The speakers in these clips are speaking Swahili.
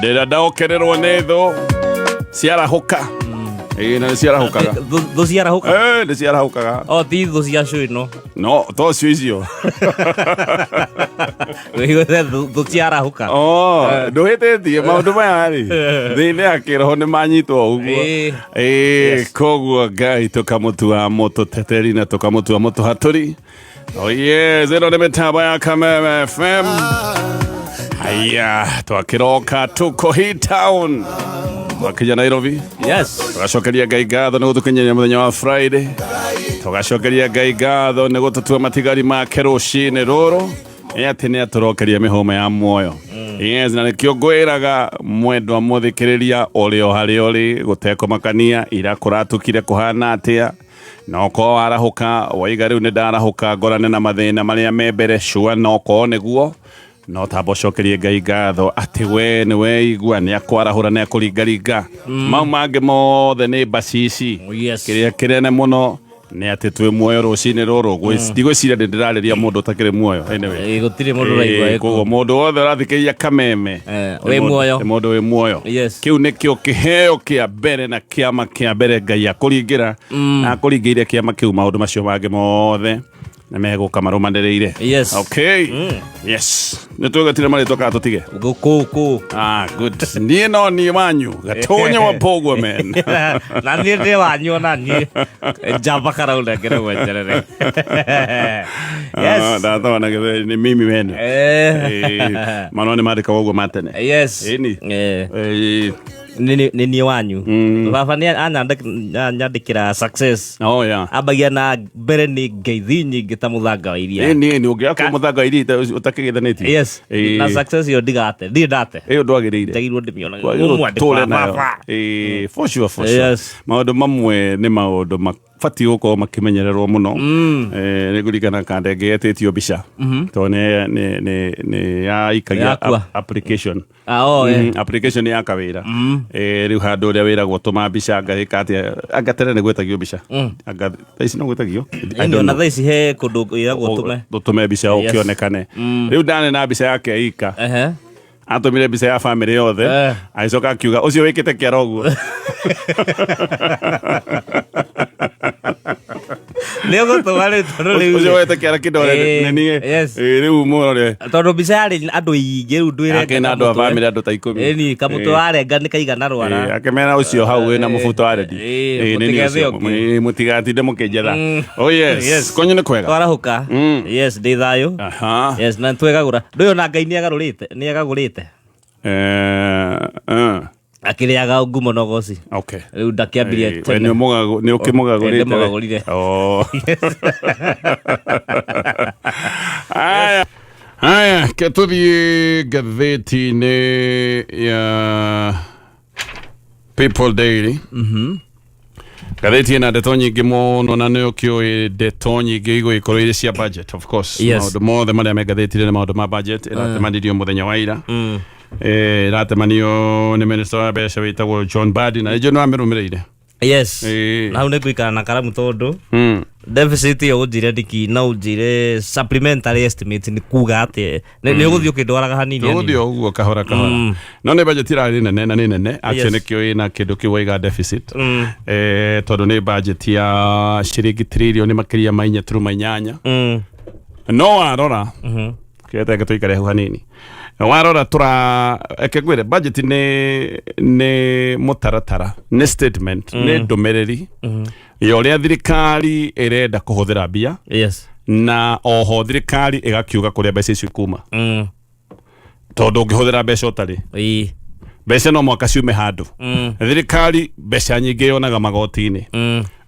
ndira ndaokererwo nĩ thũ ciarahuka na ciarahukaga thũ ciarahuka nĩ ciarahukaga ti thũ cia cũĩ no to cio icio thũ ciarahuka ndũhĩtĩtie maũndũ maya rĩ thĩinĩ ya kĩroho nĩ manyitwo ũguo koguo Ngai tũkamũtua mũtũteteri na tũkamũtua mũtũhatũri ĩno nĩ mĩtambo ya Kameme FM. Haya, twakiroka tuko hii town twakinya Nairobi. Tugacokeria Ngai ngatho nĩ gũtũkinyĩria mũthenya wa Friday. Tugacokeria Ngai ngatho nĩ gũtũtua matigari make rũcinĩ rũrũ atĩ nĩ atũrokeria mĩhũmũ ya muoyo. Na nĩkĩo ngwĩraga mwendwa mũthikĩrĩria ũrĩ o harĩa ũrĩ gũtekũmakania ira kũratũkire kũhana atĩa no ko arahuka waiga rĩu nĩ ndarahũka ngorane na mathĩna marĩa me mbere sure no ko nĩguo no tambocokerie Ngai ngatho atĩ we nĩ weigua nĩ akwarahũra nĩ akũringaringa mau mangĩ mothe nĩ bacici kĩrĩa kĩnene mũno nĩ atĩ twĩ muoyo rũcinĩ rũrũ ndigwĩciria ndĩrarĩria mũndũ ũtakĩrĩ muoyo gũtirĩ mũndũ ũraigua koguo mũndũ wothe ũrathikĩrĩria Kameme wĩ muoyo mũndũ wĩ muoyo kĩu nĩkĩo kĩheo kĩa mbere na kĩama kĩa mbere Ngai akũringĩra akũringĩire kĩama kĩu maũndũ macio mangĩ mothe na megũka marũmanĩrĩire. Nĩ twĩgatire marĩtwa kana tũtige gũkũ good niĩ no niĩ wanyu gatonya wa Pogwa man na niĩ ndĩ wanyu na niĩ njamba karaunda ngere gwenjerere ndatona gĩtheri nĩ mimi wenu manone mandĩkaga ũguo matene nĩ niĩ wanyu baba nĩ anyandĩkĩra success ambagia na mbere nĩ ngeithi nyingĩ ta mũthanga wa iria nĩ ũngĩakwo mũthanga wa iria ũtakĩgethanĩtie na success yo ndigate ndate ĩyo ndwagĩrĩire ndagirwo ndĩmĩona for sure maũndũ mamwe nĩ maũndũ mabatiĩ gũkorwo makĩmenyererwo mũno nĩ kũringana kanda ĩngĩ yetĩtio mbica tondũ nĩ yaikagia application application ya kawĩra rĩu handũ ũrĩa wĩragwo tũma mbica ngahĩka atĩa anga tene nĩ gwĩtagio mbica anga thaici no gwĩtagio na thaici he kũndũ ĩragwo tũme mbica ũkĩonekane rĩu ndarĩ na mbica yake aika atũmire mbica ya family yothe agĩcoka akiuga ũcio wĩkĩte kĩara ũguo Leo tũmarĩ tondũ rĩu ũcio wĩte kĩara kĩndore nĩ rĩu mũrore tondũ mbica yarĩ andũ aingĩ rĩu ndwĩre akĩna andũ a family andũ ta 10 kamũtũ warenga nĩ kaigana rwara akĩmena ũcio hau wĩna mũbuto wa ready mũtigatinde mũkĩnjetha konyo nĩ kwega twarahuka ndĩ thayũ na twegagũra ndũyũ na Ngai nĩ agagũrĩte akĩrĩaga ngumo nogoci rĩu ndakĩambirie tene nĩ ũkĩmũgagũrĩte haya ke tũthiĩ ngathĩti-inĩ ya People Daily ngathĩti ĩna ndeto nyingĩ mũno na nĩ ũkĩũĩ ndeto nyingĩ igũgĩkorwo irĩ cia budget of course maũndũ mothe marĩa me ngathĩti-inĩ nĩ maũndũ ma budget ĩratemanirio mũthenya wa ira ĩratemanio nĩ minister wa mbeca wĩtagwo John Mbadi na nĩjũ nĩwamĩrũmĩrĩire na hau nĩ ngũikara na karamu tondũ deficit yo ũnjire ndiki na ũnjire supplementary estimate nĩ kuga atĩ nĩ ũgũthiĩ ũkĩndwaraga hanini ũgũthiĩ ũguo kahora no nĩ budget irarĩ nene na nĩ nene action nĩkĩo ĩna kĩndũ kĩu waiga deficit tondũ nĩ budget ya ciringi trillion makĩria ma 4.8 no warora kĩrĩa tũikare hau hanini warora ekegwire budget nĩ mũtaratara nĩ statement nĩ ndũmĩrĩri ya ũrĩa thirikari ĩrenda kũhũthĩra mbia na oho thirikari ĩgakiuga kũrĩa mbeca icio ikuma tondũ ũngĩhũthĩra mbeca ũtarĩ mbeca no mwaka ciume handũ thirikari mbeca nyingĩ yonaga magoti-inĩ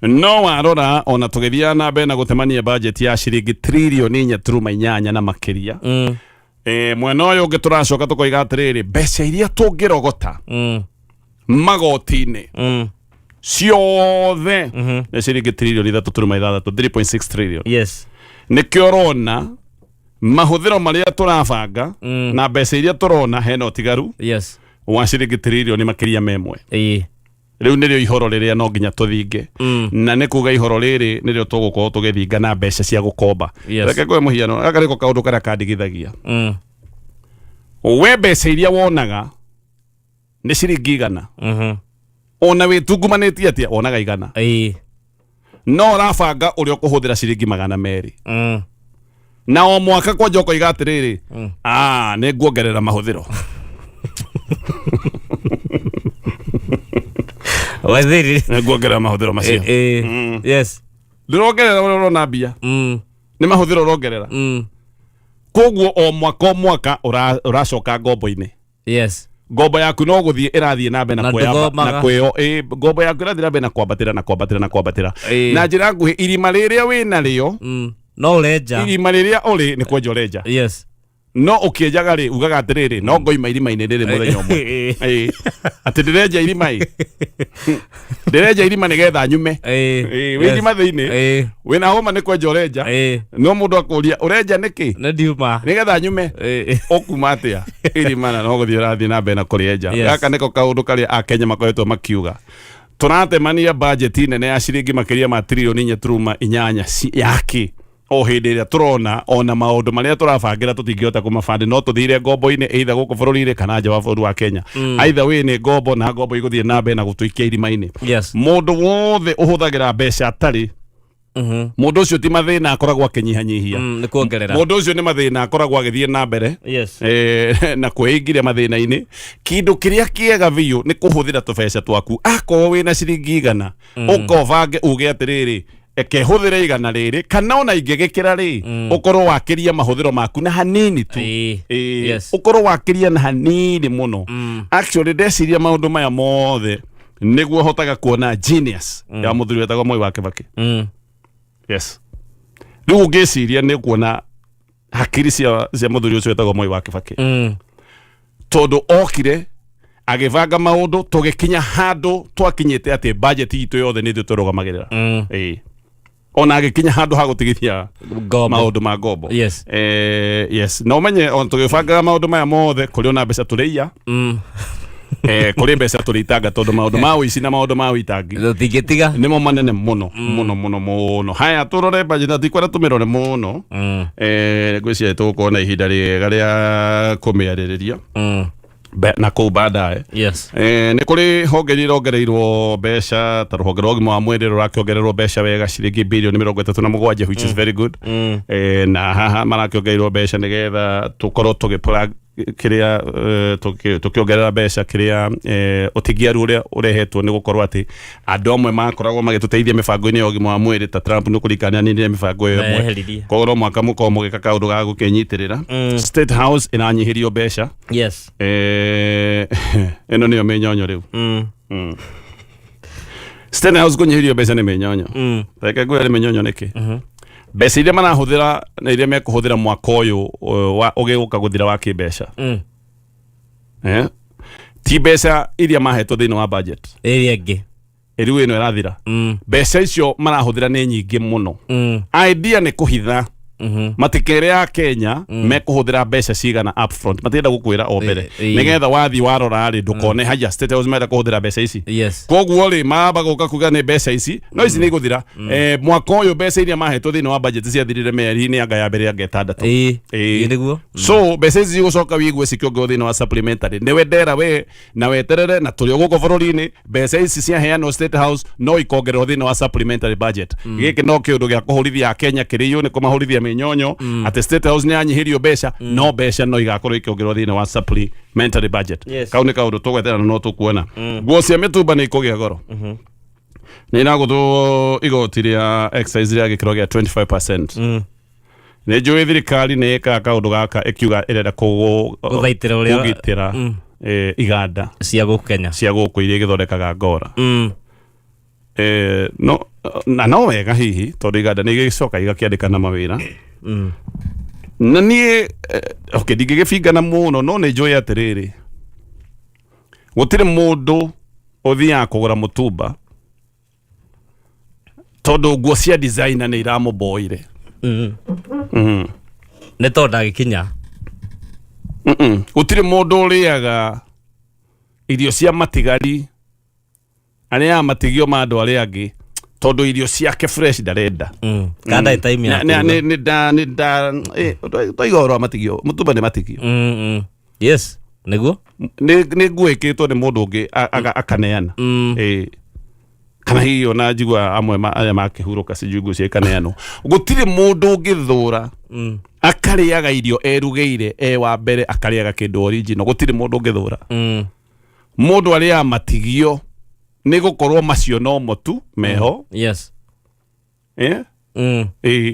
no warora ona tũgĩthiaga na mbere na gũtemania budget ya ciringi trillion 4.8 na makĩria mwena ũyũ ũngĩ tũracoka tũkoiga atĩrĩrĩ mbeca iria tũngĩrogota magoti-inĩ ciothe nĩ ciringi trillion 3.6 3.6 trillion nĩkĩo ũrona mahũthĩro marĩa tũrabanga na mbeca iria tũrona hena ũtigaru wa ciringi trillion makĩria memwe rĩu nĩrĩo ihoro rĩrĩa no nginya tũthinge na nĩ kuga ihoro rĩrĩ nĩrĩo tũgũkorwo tũgĩthinga na mbeca cia gũkomba reke ngwe mũhiano gaka nĩko kaũndũ karĩa kandigithagia we mbeca iria wonaga nĩ ciringi igana ona wĩtungumanĩtie atĩa onaga igana no ũrabanga ũrĩa ũkũhũthĩra ciringi 200 na o mwaka kwanja ũkoiga atĩrĩrĩ nĩ nguongerera mahũthĩro nĩ nguongerera mahũthĩro macio ndĩrongerera ũrĩa ũrona mbia nĩ mahũthĩro ũrongerera koguo o mwaka ũracoka ngombo-inĩ ngombo yaku no gũthiĩ ĩrathiĩ na mbere na kwĩyo ngombo yaku ĩrathiĩ na mbere na kwambatĩra na njĩra nguhĩ irima rĩrĩa wĩna rĩo no ũrenja irima rĩrĩa ũrĩ nĩ kwenja ũrenja no ũkĩenjaga rĩ ugaga atĩrĩrĩ no ngoima irima-inĩ rĩrĩ mũthenya ũmwe atĩ ndĩrenja irima ndĩrenja irima nĩgetha nyume wĩ irima thĩinĩ wĩna homa nĩ kwenja ũrenja no mũndũ akũria ũrenja nĩkĩ nĩgetha nyume ũkuma atĩa irima na no gũthiĩ ũrathiĩ na mbere na kũrĩenja gaka nĩko kaũndũ karĩa akenya makoretwo makiuga tũratemania bajeti nene ya ciringi makĩria ma tiririoni 4.8 yaki o hĩndĩ ĩrĩa tũrona ona maũndũ marĩa tũrabangĩra tũtingĩhota kũmabandi no tũthire ngombo-inĩ either gũkũ bũrũri-inĩ kana nja wa bũrũri wa Kenya either wĩ nĩ ngombo na ngombo igũthiĩ na mbere na gũtũikia irima-inĩ mũndũ wothe ũhũthagĩra mbeca atarĩ mũndũ ũcio ti mathĩna akoragwo akĩnyihanyihia mũndũ ũcio nĩ mathĩna akoragwo agĩthiĩ na mbere na kwĩingĩria mathĩna-inĩ kĩndũ kĩrĩa kĩega biũ nĩ kũhũthĩra tũbeca twaku akorwo wĩna ciringi igana ũkobange uge atĩrĩrĩ eke hũthĩre igana rĩrĩ kana ona ingĩgĩkĩra rĩ ũkorwo wakĩria mahũthĩro maku na hanini tu ũkorwo wakĩria na hanini mũno actually ndeciria maũndũ maya mothe nĩguo hotaga kuona genius ya mũthuri wetagwo Mwai wa Kibaki rĩu ũngĩciria nĩ kuona hakiri cia mũthuri ũcio wetagwo Mwai wa Kibaki tondũ okire agĩbanga maũndũ tũgĩkinya handũ twakinyĩte atĩ budget itũ yothe nĩ tũrũgamagĩrĩra ona agĩkinya handũ ha gũtigithia maũndũ ma ngombo no ũmenye ona tũgĩbangaga maũndũ maya mothe kũrĩ ona mbeca tũrĩia kũrĩ mbeca tũrĩitanga tondũ maũndũ ma ũici na maũndũ ma ũitangi nĩmo manene mũno haya tũrore budget na tikwenda tũmĩrore mũno ngwĩciria tũgũkorwo na ihinda rĩega rĩa kũmĩarĩrĩria na kũu baadaye nĩ kũrĩ honge irongereirwo mbeca ta rũhonge rwa ũgima wa mwĩrĩ rũrakĩongererwo mbeca wega ciringi birioni 37 which is very good na haha marakĩongereirwo mbeca nĩgetha tũkorwo kĩrĩa tũkĩongerera mbeca kĩrĩa ũtigiaru ũrĩa ũrehetwo nĩ gũkorwo atĩ andũ amwe makoragwo magĩtũteithia mĩbango-inĩ ya ũgima wa mwĩrĩ ta Trump nĩ kũrĩkanĩire mĩbango ĩyo ĩmwe koguo mwaka mũkorwo mũgĩka kaũndũ ga gũkĩnyitĩrĩra State House ĩranyihĩrio mbeca ĩno nĩyo mĩnyonyo rĩu State House kũnyihĩrio mbeca nĩ mĩnyonyo reke ngwĩre mĩnyonyo nĩkĩ mbeca iria marahũthĩra na iria mekũhũthĩra mwaka ũyũ ũgĩũka gũthira wa kĩmbeca ti mbeca iria mahetwo thĩinĩ wa budget ĩrĩa ĩngĩ rĩu ĩno ĩrathira mbeca icio marahũthĩra nĩ nyingĩ mũno idea nĩ kũhitha matikere ya Kenya mekũhũthĩra mbeca cigana up front matirenda gũkwĩra o mbere nĩgetha wathi warora rĩ ndũkone haya State House menda kũhũthĩra mbeca ici koguo rĩ mamba gũka kuga nĩ mbeca ici no ici nĩ igũthira mwaka ũyũ mbeca iria mahetwo thĩinĩ wa budget ciathirire mĩeri-inĩ anga ya mbere ya 6 so mbeca ici gũcoka wigue cikĩongererwo thĩinĩ wa supplementary nĩ wendera we na weterere na tũrĩ gũkũ bũrũri-inĩ mbeca ici ciaheanwo State House no ikongererwo thĩinĩ wa supplementary budget gĩkĩ no kĩũndũ gĩa kũhũrithia Kenya kĩrĩyo nĩ kũmahũrithia mĩnyonyo atĩ State House nĩ yanyihirio mbeca no mbeca no igakorwo ikĩongererwo thĩinĩ wa supplementary budget kau nĩ kaũndũ tũgweterana no tũkuona nguo cia mĩtumba nĩ ikũgĩa goro nĩ iragũthwo igoti rĩa excise rĩa gĩkĩro gĩa 25% nĩ njũĩ thirikari nĩ ĩkaga kaũndũ gaka ĩkiuga ĩrenda kũgitĩra iganda cia gũkũ iria igĩthondekaga ngora no wega hihi tondũ iganda nĩ igĩcoka igakĩandĩkana mawĩra na niĩ ndingĩgĩbingana mũno no nĩ njũĩ atĩrĩrĩ gũtirĩ mũndũ ũthiaga kũgũra mũtumba tondũ nguo cia designer nĩ iramũboire nĩ tondũ ndagĩkinya gũtirĩ mũndũ ũrĩaga irio cia matigari arĩa matigio ma andũ arĩa angĩ tondũ irio ciake fresh ndarenda kada time ya nĩ toiga ũrwa matigio mũtumba nĩ matigio Niguo nĩ ngwĩkĩtwo nĩ mũndũ ũngĩ akaneana kana hiyo na njigua amwe arĩa makĩhurũka cinjungu cia ikaneanwo gũtirĩ mũndũ ũngĩthũra akarĩaga irio erugĩire wa mbere akarĩaga kĩndũ original gũtirĩ mũndũ ũngĩthũra mũndũ arĩa matigio nĩ gũkorwo macio no motu meho yes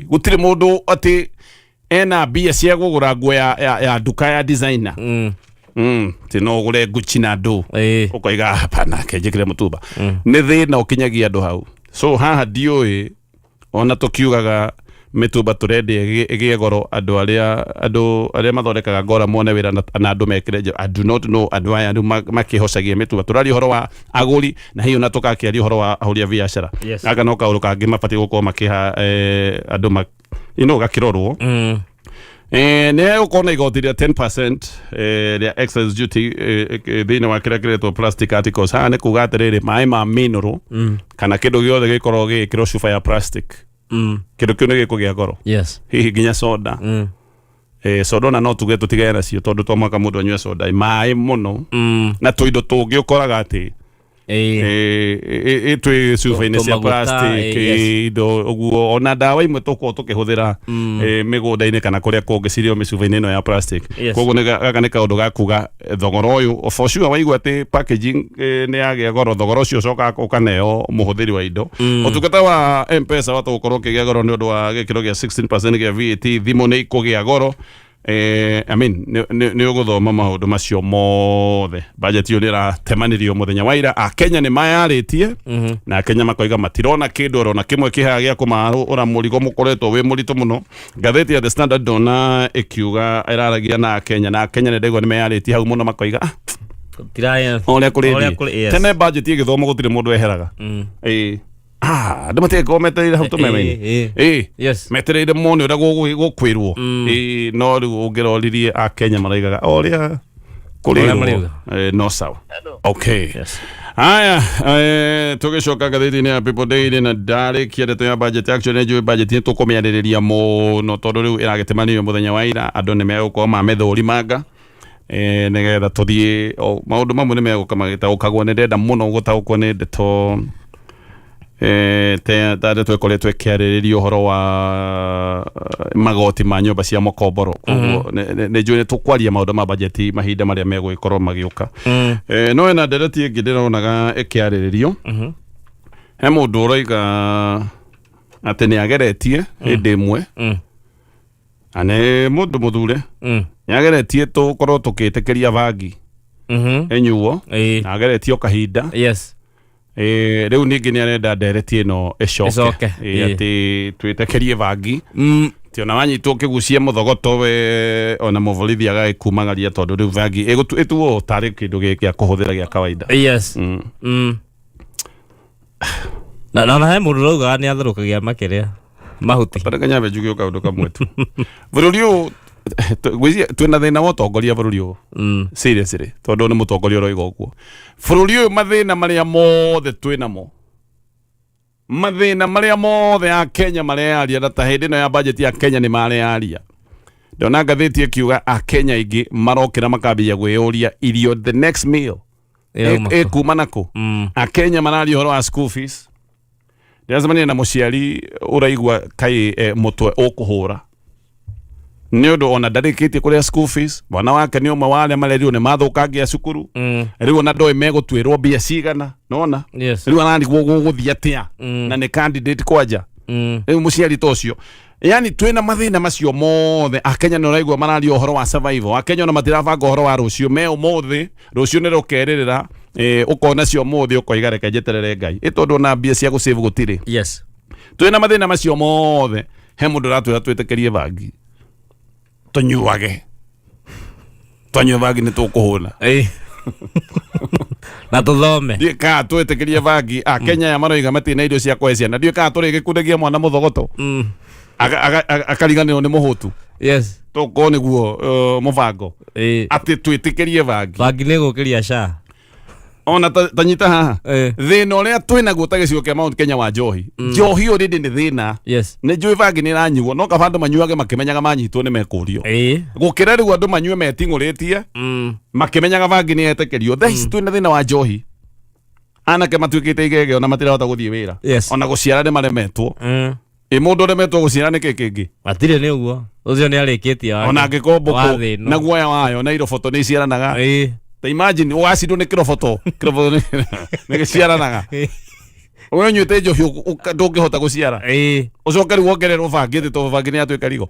gũtirĩ mũndũ atĩ ena mbia cia gũgũra nguo ya nduka ya designer tino gure Gucci na ndo ukaiga hapana kenjekire mutumba ni thina ukinyagia andu hau so haha ndioi ona tukiugaga mitumba turende igie goro andu aria mathondekaga ngora mone wira na andu mekire I do not know andu aya makihocagia mitumba turari horo wa aguri na hiyo natukakiaria horo wa ahuria biashara aka no kauru kangi mabati gukorwo makiha andu gakirorwo ne ukona igoti ria 10% ria excess duty thina wa kira kiretwo plastic articles ha ne kuga atiriri mai ma mineral kana kindu giothe gikorwo gikiro cuba ya plastic kindu kiu ni gikugia goro hihi nginya soda soda no tuge tutigana cio tondu to mwaka mundu anyue soda mai muno na tuindo tungi ukoraga ati itwe cuba-inĩ cia plastic indo ũguo ona ndawa imwe tũkorwo tũkĩhũthĩra mĩgũnda-inĩ kana kũrĩa kũngĩ cirio mĩcuba-inĩ ĩno ya plastic koguo gaka nĩ kaũndũ ga kuga thogora ũyũ for sure waigua atĩ packaging nĩ yagĩa goro thogora ũcio ũcokaga ũkaneo mũhũthĩri wa indo ũtungata wa M-Pesa wata gũkorwo ũkĩgĩa goro nĩ ũndũ wa gĩkĩro gĩa 16% gĩa VAT thimũ nĩ ikũgĩa goro I mean ni uguthoma maundu macio mothe budget yo nira temanirio muthenya wa ira Kenya ni mayaritie na Kenya makoiga matirona kindu orona kimwe kihagia kumaru ora murigo mukoretwo wi murito muno gatheti ya The Standard dona ikiuga iraragia na Kenya ni ndego ni mayaritie hau muno makoiga tiraya oria kuri tene budget igithomo gutire mundu eheraga ndimate kometeire hau tumeme yes metereire mone ura gukwirwo no riu ungiroririe Kenya maraigaga oria kurirwo no sawa okay haya tugicoka gatheti-inĩ ya People Daily na ndarikia ndeto ya budget action njui budget ni tukumiarĩrĩria muno tondu riu iragetemanio muthenya wa ira andu ni megũkorwo mamethũrimanga nigetha tuthie maundu mamwe ni megũka magĩtaũkagwo nĩ ndenda mũno gũtaũkwo nĩ ndeto tare twekoretwo ikiarĩrĩria uhoro wa magoti ma nyumba cia mukomboro koguo nĩ njũĩ nĩ tũkwaria maũndũ ma budget mahinda marĩa megũgĩkorwo magĩũka no ena ndereti ĩngĩ ndĩronaga ĩkĩarĩrĩrio he mũndũ ũroiga atĩ nĩ ageretie hĩndĩ ĩmwe na nĩ mũndũ mũthure nĩ ageretie tũkorwo tũkĩtĩkĩria bangi ĩnyuo na ageretie o kahinda riu ningi ni arenda ndereti ino icoke ati twitekerie bangi ti ona wanyitwo kigucia muthogoto we ona muvorithi agakumagaria tondu riu bangi ituo tari kindu gya kuhuthira gya kawaida na he mundu rauga ni athurukagia makiria mahuti patakanya bejugi kaundu kamwe tu bururi u twina thina wa utongoria bururi u seriously tondu ni mutongoria roiga uguo bururi uyu mathina maria mothe twinamo mathina maria mothe ya Kenya marearia ta hindi no ya budget ya Kenya ni marearia ndona gatheti akiuga Kenya ingi marokira makambia gwĩyũria irio the next meal kuma nako Kenya mararia horo wa school fees ndazamania na muciari uraigwa kai mutwe ukuhura ni undu ona ndarĩkĩtie kũrĩa school fees mwana wake ni ũmwe wa arĩa marerirwo nĩ mathukangia cukuru rĩu ona ndoĩ megũtuĩrwo mbia cigana nona rĩu ararigwo gũgũthiĩ atĩa na nĩ candidate kwanja rĩu mũciari ta ũcio yani twina mathina macio mothe Kenya nĩ ũraigua mararia ũhoro wa survival Kenya ona matirabanga ũhoro wa rũciũ me ũmũthĩ rũciũ nĩ rũkerĩrĩra ukona cio mũthĩ ũkoiga reke njeterere Ngai ĩtondũ na mbia cia gũsave gũtirĩ twina mathina macio mothe he mũndũ ratwĩra twĩtĩkĩrie bangi tonyuage bangi nĩ tũkũhũna na tuthome ndiĩ ka twĩtĩkĩrie bangi Kenya ya maroiga matina irio cia kũhe ciana ndiĩ ka tũrĩ gĩkundagia mwana mũthogoto akariganĩrwo nĩ mũhũtu tũkorwo nĩguo mũbango atĩ twĩtĩkĩrie bangi nĩ gũkĩria SHA ona tanyita haha thina uria twina guo ta gicigo kia Mount Kenya wa njohi njohi already ni thina ni njui bangi ni ranyuo no kaba andu manyuage makimenyaga manyitwo ni mekurio gukira riu andu manyue metinguritie makimenyaga bangi ni etekerio thaici twina thina wa njohi anake matuikite igege ona matirahota guthie wira ona guciara ni maremetwo mundu uremetwo guciara ni kiki atire ni uguo ucio ni arikitie ona ngikomboko na guoya wayo na iroboto ni ciaranaga ta imagine wacidwo ni kiroboto ni giciaranaga uyo nyuite njohi ndungihota guciara ucoke riu wongererwo bangi thi to bangi ni atuika rigo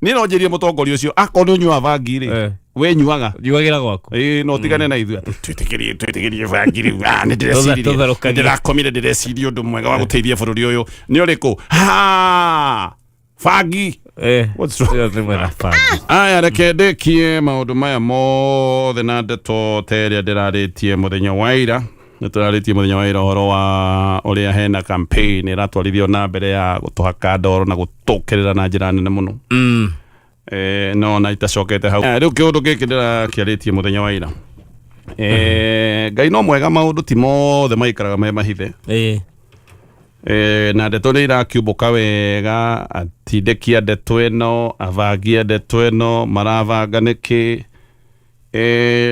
ni no njirie mutongoria ucio akorwo nyua bangi ri we nyuaga nyuagira gwaku no tigane na ithu twitikirie bangi ri ni ndireciria ndirakomire ndireciria undu mwega wa guteithia bururi uyu ni uriku bangi what's wrong aya reke ndekie maundu maya mothe na ndeto teria ndiraritie muthenya wa ira nituraritie muthenya wa ira horo wa uria hena campaign iratwarithio na mbere ya gutuhaka ndoro na gutukirira na njira nene muno no na itacokete hau riu kiundu giki ndirakiaritie muthenya wa ira Ngai no mwega maundu ti mothe maikaraga me mahithe na ndeto ni irakiumbuka wega atindekia ndeto ino avangia ndeto ino maravanga niki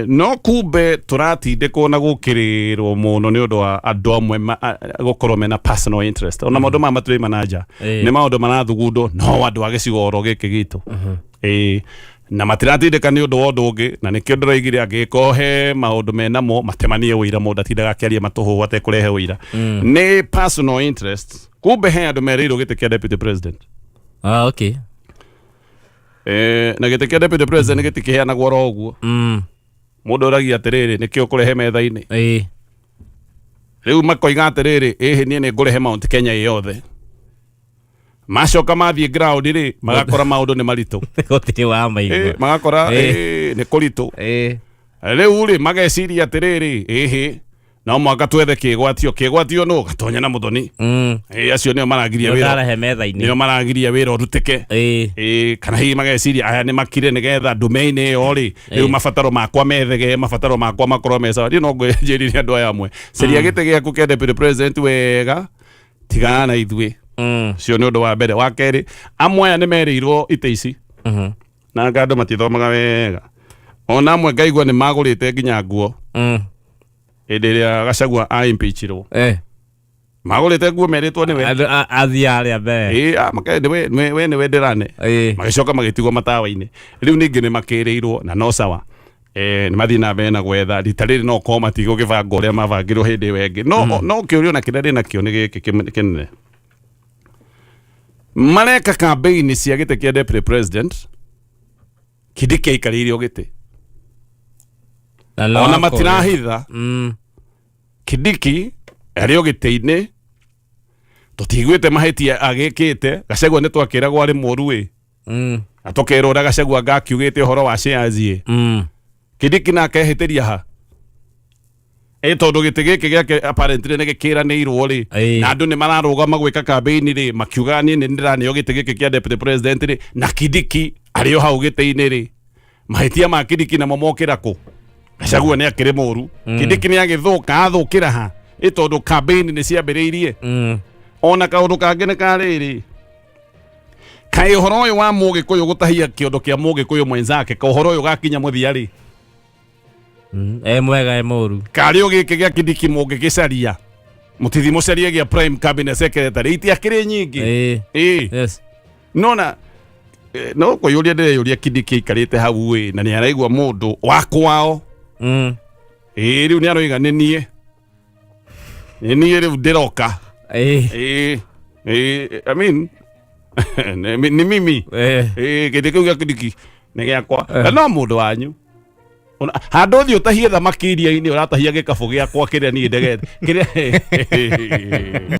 no kumbe turatindikwo na gukirirwo muno ni undu wa andu amwe gukorwo mena personal interest ona maundu ma maturi manaja ni maundu marathugundo no andu a gicigo oro giki gitu na matiratindika ni undu wa undu ungi na nikio ndiraigire angikohe maundu menamo matemanie wira mundu atindaga akiaria matuhu atekurehe wira ni personal interest kumbe he andu mereirwo giti kia deputy president okay na giti kia deputy president giti kiheanagwo oro uguo mundu uragia atiriri nikio kurehe metha-ini riu makoiga atiriri ihi nie ni ngurehe Mount Kenya yothe macoka mathie ground ri magakora maundu ni maritu gotiri wa maigwa magakora ni kuritu riu ri mageciria atiriri ihi no mwaka twethe kigwatio no gatonya na muthoni acio nio maragiria wira ndarahe metha-ini nio maragiria wira urutike kana hi mageciria aya ni makire nigetha ndume-ini iyo ri riu mabataro makwa methege mabataro makwa makorwo meca ri no ngwinjiririe andu aya amwe ceria gite giaku kia deputy president wega tigana na ithue cio ni undu wa mbere wa keri amwe aya ni mereirwo ite ici na andu matithomaga wega ona amwe ngaigua ni magurite nginya nguo hĩndĩ ĩrĩa Gachagua aimpeachirwo magũrĩte nguo meritwo nĩwe athiarĩ mbere we nĩwe ndĩrane magĩcoka magĩtigwo matawa-inĩ rĩu ningĩ nĩ makĩrĩirwo na no sawa nĩ mathiĩ na mbere na gwetha rita rĩrĩ no korwo matigwo gĩbanga ũrĩa mabangĩrwo hĩndĩ ĩyo ĩngĩ no kĩũrio na kĩrĩa ndĩ nakĩo nĩ gĩkĩ kĩnene mareka campaign cia gĩtĩ kĩa deputy president Kindiki aikarĩire o gĩtĩ ona matirahitha Kindiki arĩ o gĩtĩ-inĩ tũtiguĩte mahĩtia agĩkĩte Gachagua nĩ twakĩragwo arĩ mũru na tũkerwo ũrĩa Gachagua ngakiugĩte ũhoro wa shares Kindiki nake ehĩtĩria ha tondũ gĩtĩ gĩkĩ gĩake apparently nĩ gĩkĩranĩirwo rĩ na andũ nĩ mararũgama gwĩka campaign rĩ makiuga niĩ nĩ ndĩraneo gĩtĩ gĩkĩ kĩa deputy president rĩ na Kindiki arĩ o hau gĩtĩ-inĩ rĩ mahĩtia ma Kindiki namo mokĩra kũ Gachagua nĩ akĩrĩ mũru Kindiki nĩ agĩthũka athũkĩra ha tondũ campaign nĩ ciambĩrĩirie ona kaũndũ kangĩ nĩ karĩrĩ kaĩ ũhoro ũyũ wa mũgĩkũyũ gũtahia kĩondo kĩa mũgĩkũyũ mwenzake ka ũhoro ũyũ gakinya mũthia rĩ mwega mũru karĩ o gĩkĩ gĩa Kindiki mũngĩgĩcaria mũtithi mũcarie gĩa prime cabinet secretary itiakĩrĩ nyingĩ nona no kũiyũria ndĩreyũria Kindiki aikarĩte hau na nĩ araigua mũndũ wa kwao rĩu nĩ aroiga nĩ niĩ rĩu ndĩroka I mean nĩ mimi gĩtĩ kĩu gĩa Kindiki nĩ gĩakwa no mũndũ wanyu handũ ũthiĩ ũtahie thamaki iria-inĩ ũratahia gĩkabũ gĩakwa kĩrĩa niĩ ndegete kĩrĩa